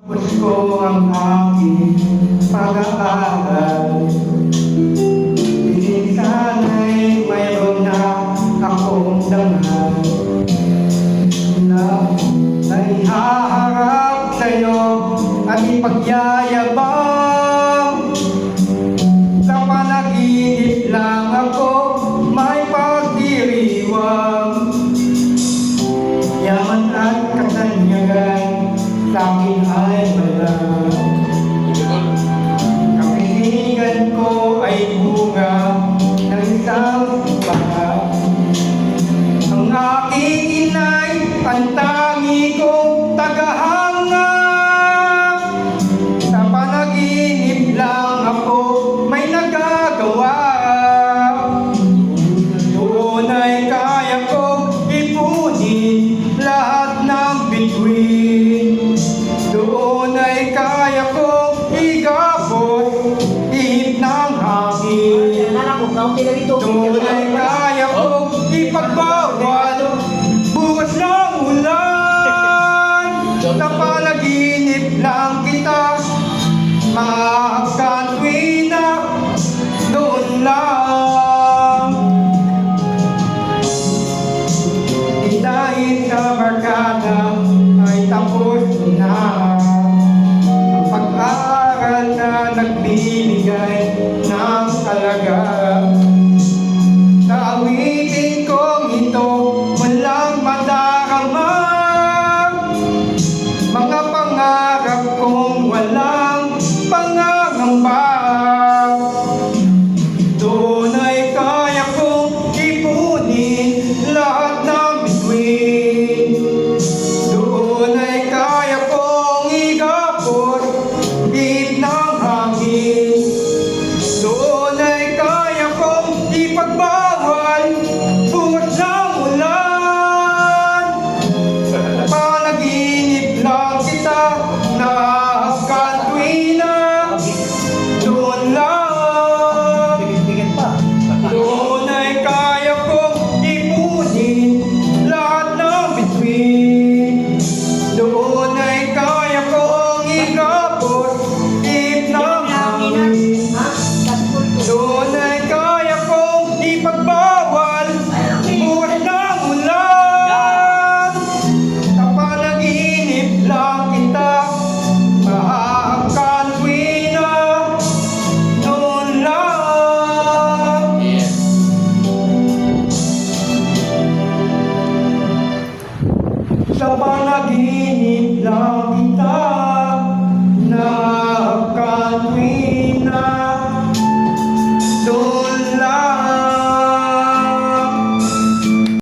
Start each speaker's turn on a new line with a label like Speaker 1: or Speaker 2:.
Speaker 1: Gusto ang aking pag-aaral. Sana'y mayroon na akong dangal na naihaharap sa'yo at ipagyayabang. Sa panaginip lang ako may pagdiriwang. Yaman at katanyagan sa'kin ay malang. Kapiligan ko ay bunga ng isang baha. Ang aking inay, ang tangi kong tagahanga. Sa panaginip lang ako may nagagawa. Doon ay kaya kong ipunin lahat ng bituin. Doon ay kaya kong igabot ihip ng hangin. Doon ay kaya kong ipagbawal bukas ng ulan. Sa panaginip lang kita, mahahagkan